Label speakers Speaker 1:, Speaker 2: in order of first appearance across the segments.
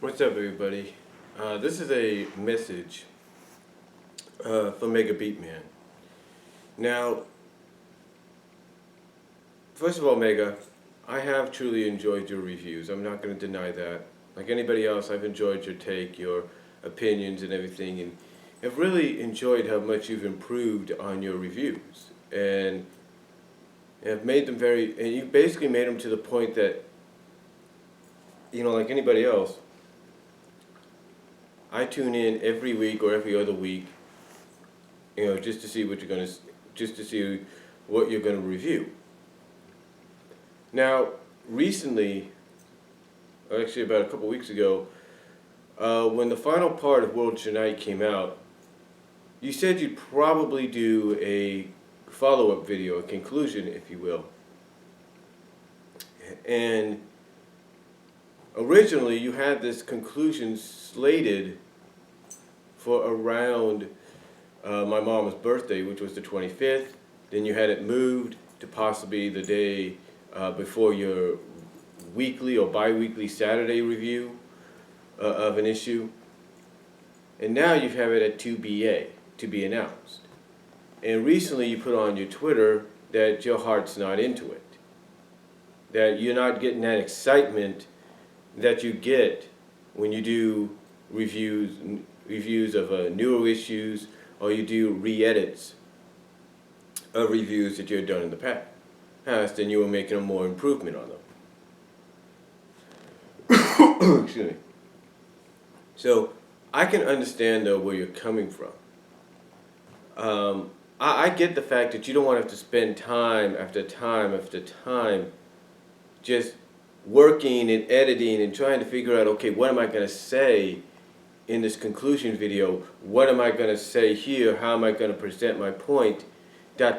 Speaker 1: What's up, everybody? This is a message from Megabeatman. Now, first of all, Mega, I have truly enjoyed your reviews. I'm not going to deny that. Like anybody else, I've enjoyed your take, your opinions, and everything, and have really enjoyed how much you've improved on your reviews, and have made them and you basically made them to the point that, like anybody else, I tune in every week or every other week, just to see what you're gonna review. Now, recently, actually about a couple weeks ago, when the final part of World Unite came out, you said you'd probably do a follow-up video, a conclusion, if you will. And originally, you had this conclusion slated for around my mom's birthday, which was the 25th. Then you had it moved to possibly the day before your weekly or bi-weekly Saturday review of an issue. And now you have it at 2BA, to be announced. And recently you put on your Twitter that your heart's not into it. That you're not getting that excitement that you get when you do reviews of newer issues, or you do re-edits of reviews that you've done in the past, and you were making a more improvement on them. Excuse me. So I can understand though where you're coming from. I get the fact that you don't want to have to spend time after time after time just working and editing and trying to figure out, okay, what am I going to say in this conclusion video? What am I going to say here? How am I going to present my point? I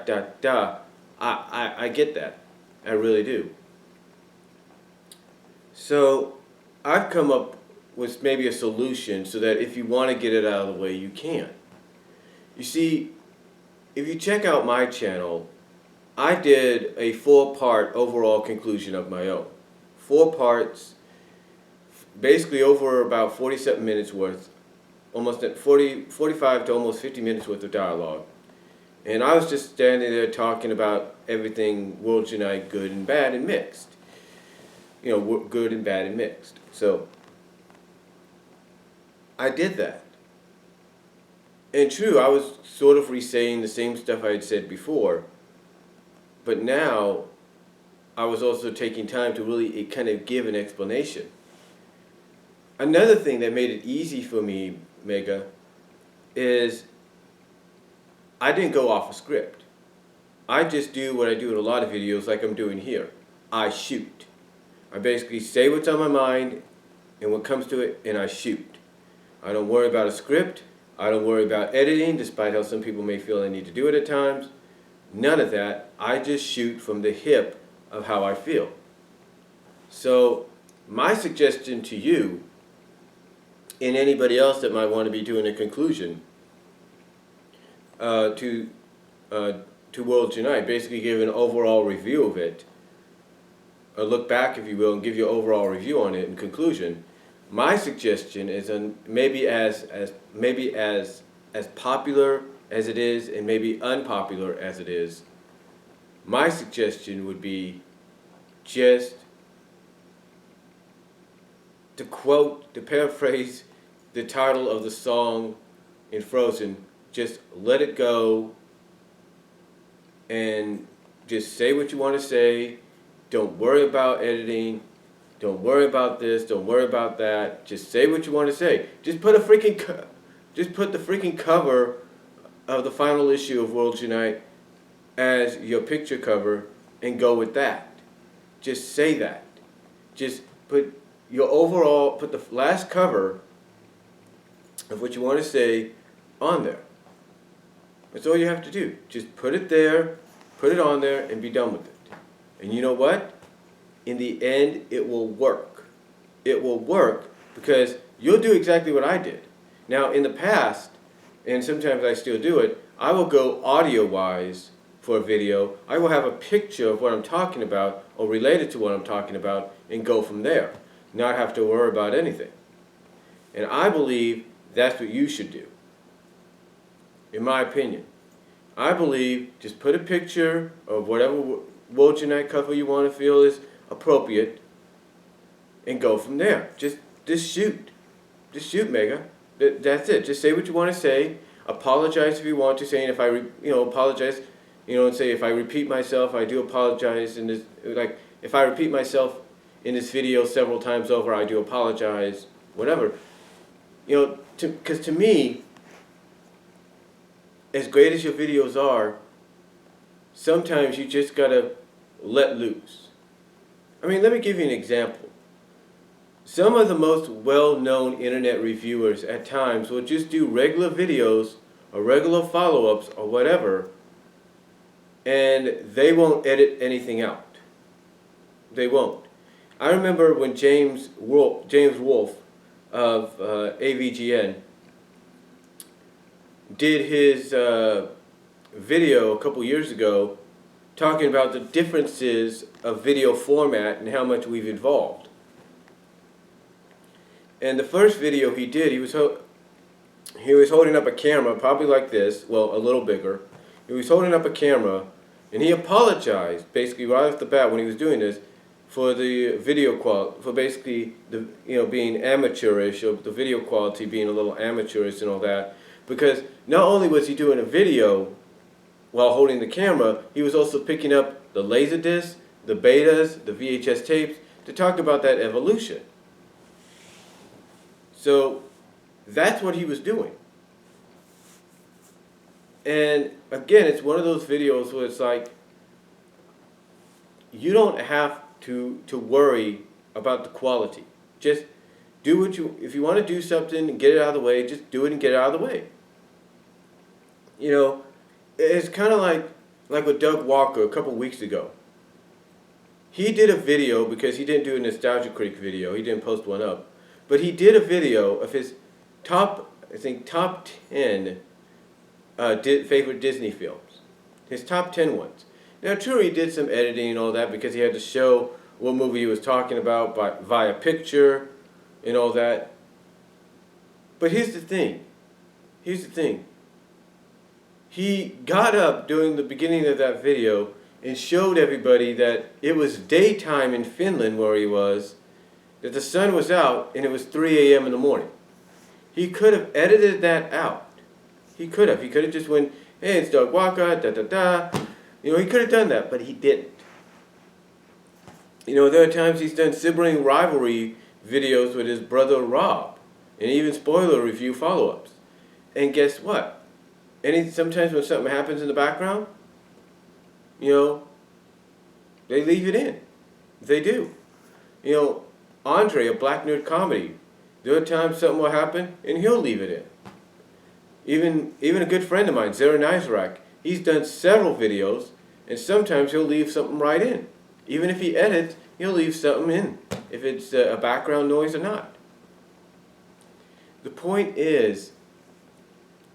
Speaker 1: get that. I really do. So I've come up with maybe a solution so that if you want to get it out of the way, you can. You see, if you check out my channel, I did a 4-part overall conclusion of my own. 4 parts, basically over about 47 minutes worth, almost at 45 to almost 50 minutes worth of dialogue. And I was just standing there talking about everything World Unite, good and bad and mixed. Good and bad and mixed. So I did that. And true, I was sort of re-saying the same stuff I had said before, but now I was also taking time to really kind of give an explanation. Another thing that made it easy for me, Mega, is I didn't go off a script. I just do what I do in a lot of videos like I'm doing here. I shoot. I basically say what's on my mind and what comes to it, and I shoot. I don't worry about a script. I don't worry about editing, despite how some people may feel I need to do it at times. None of that. I just shoot from the hip of how I feel. So my suggestion to you and anybody else that might want to be doing a conclusion to World Unite, basically give an overall review of it, a look back if you will, and give you an overall review on it in conclusion. My suggestion is maybe as popular as it is and maybe unpopular as it is. My suggestion would be just to paraphrase the title of the song in Frozen, just let it go and just say what you want to say. Don't worry about editing. Don't worry about this. Don't worry about that. Just say what you want to say. Just put the freaking cover of the final issue of World Unite as your picture cover and go with that. Just say that. Just put the last cover of what you want to say on there. That's all you have to do. Just put it there, put it on there, and be done with it. And you know what? In the end, it will work. It will work because you'll do exactly what I did. Now, in the past, and sometimes I still do it, I will go audio-wise for a video. I will have a picture of what I'm talking about or related to what I'm talking about and go from there. Not have to worry about anything. And I believe that's what you should do, in my opinion. I believe just put a picture of whatever World Night cover you want to feel is appropriate and go from there. Just shoot. Just shoot, Mega. That's it. Just say what you want to say. Apologize if you want to. Saying if I, apologize, and say if I repeat myself, I do apologize. And like if I repeat myself in this video several times over, I do apologize. Whatever. Because to me, as great as your videos are, sometimes you just gotta let loose. I mean, let me give you an example. Some of the most well-known internet reviewers at times will just do regular videos or regular follow-ups or whatever, and they won't edit anything out. They won't. I remember when James Wolfe of AVGN did his video a couple years ago talking about the differences of video format and how much we've evolved. And the first video he did, he was holding up a camera, probably like this, well, a little bigger. He was holding up a camera, and he apologized, basically right off the bat when he was doing this, for the video quality, for basically the being amateurish, or the video quality being a little amateurish and all that, because not only was he doing a video while holding the camera, he was also picking up the Laserdisc, the betas, the VHS tapes to talk about that evolution. So that's what he was doing. And again, it's one of those videos where it's like, you don't have to worry about the quality. Just do if you want to do something and get it out of the way, just do it and get it out of the way. It's kind of like with Doug Walker a couple weeks ago. He did a video, because he didn't do a Nostalgia Creek video, he didn't post one up, but he did a video of his top 10 favorite Disney films. His top 10 ones. Now, true, he did some editing and all that because he had to show what movie he was talking about via picture and all that. But here's the thing. He got up during the beginning of that video and showed everybody that it was daytime in Finland where he was, that the sun was out, and it was 3 a.m. in the morning. He could have edited that out. He could have just went, hey, it's Doug Walker, da-da-da. He could have done that, but he didn't. There are times he's done sibling rivalry videos with his brother Rob, and even spoiler review follow-ups. And guess what? Sometimes when something happens in the background, they leave it in. They do. Andre, a Black Nerd Comedy, there are times something will happen, and he'll leave it in. Even a good friend of mine, Zara Nizarak, he's done several videos, and sometimes he'll leave something right in. Even if he edits, he'll leave something in, if it's a background noise or not. The point is,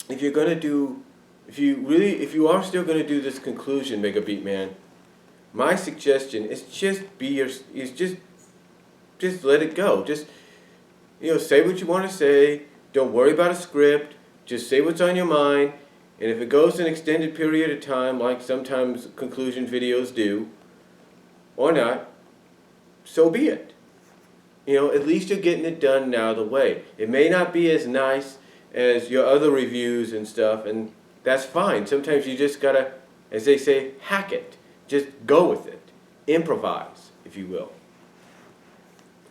Speaker 1: if you are still going to do this conclusion, Megabeatman, my suggestion is just let it go. Just say what you want to say. Don't worry about a script. Just say what's on your mind. And if it goes an extended period of time, like sometimes conclusion videos do, or not, so be it. At least you're getting it done and out of the way. It may not be as nice as your other reviews and stuff, and that's fine. Sometimes you just gotta, as they say, hack it. Just go with it. Improvise, if you will.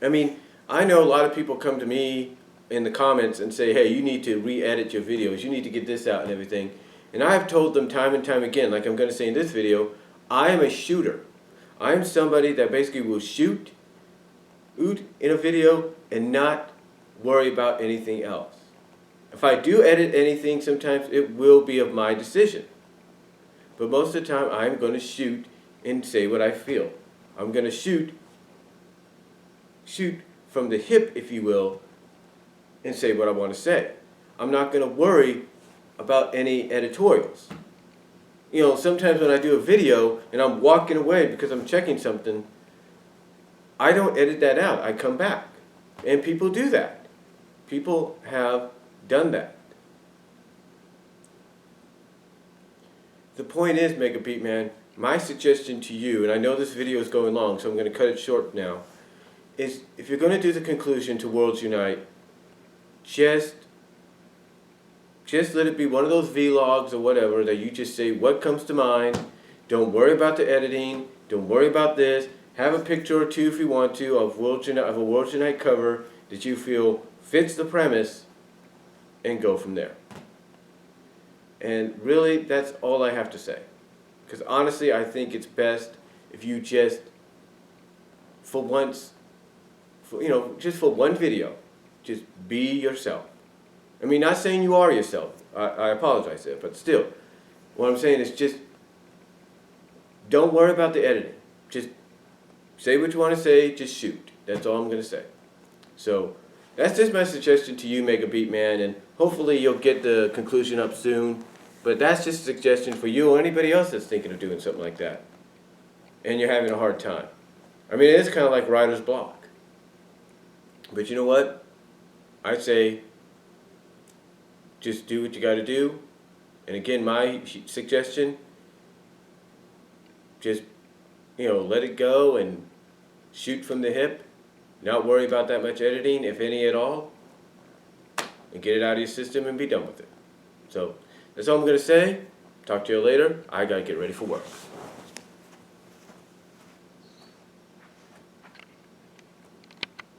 Speaker 1: I mean, I know a lot of people come to me in the comments and say, hey, you need to re-edit your videos. You need to get this out and everything. And I have told them time and time again, like I'm going to say in this video, I am a shooter. I am somebody that basically will shoot in a video and not worry about anything else. If I do edit anything, sometimes it will be of my decision. But most of the time, I'm going to shoot and say what I feel. I'm going to shoot from the hip, if you will, and say what I want to say. I'm not going to worry about any editorials. Sometimes when I do a video and I'm walking away because I'm checking something, I don't edit that out. I come back. And people do that. People have done that. The point is, Megabeatman, my suggestion to you, and I know this video is going long, so I'm going to cut it short now, is if you're going to do the conclusion to Worlds Unite, just let it be one of those vlogs or whatever that you just say what comes to mind. Don't worry about the editing. Don't worry about this. Have a picture or two if you want to of a Worlds Unite cover that you feel fits the premise, and go from there. And really, that's all I have to say. Because honestly, I think it's best if you just, for once, just for one video, just be yourself. I mean, not saying you are yourself. I apologize there, but still, what I'm saying is just don't worry about the editing. Just say what you want to say, just shoot. That's all I'm going to say. So that's just my suggestion to you, Megabeatman, and hopefully you'll get the conclusion up soon. But that's just a suggestion for you or anybody else that's thinking of doing something like that, and you're having a hard time. I mean, it is kind of like writer's block. But you know what? I say just do what you got to do. And again, my suggestion, just, let it go and shoot from the hip. Not worry about that much editing, if any at all. And get it out of your system and be done with it. So that's all I'm going to say. Talk to you later. I got to get ready for work.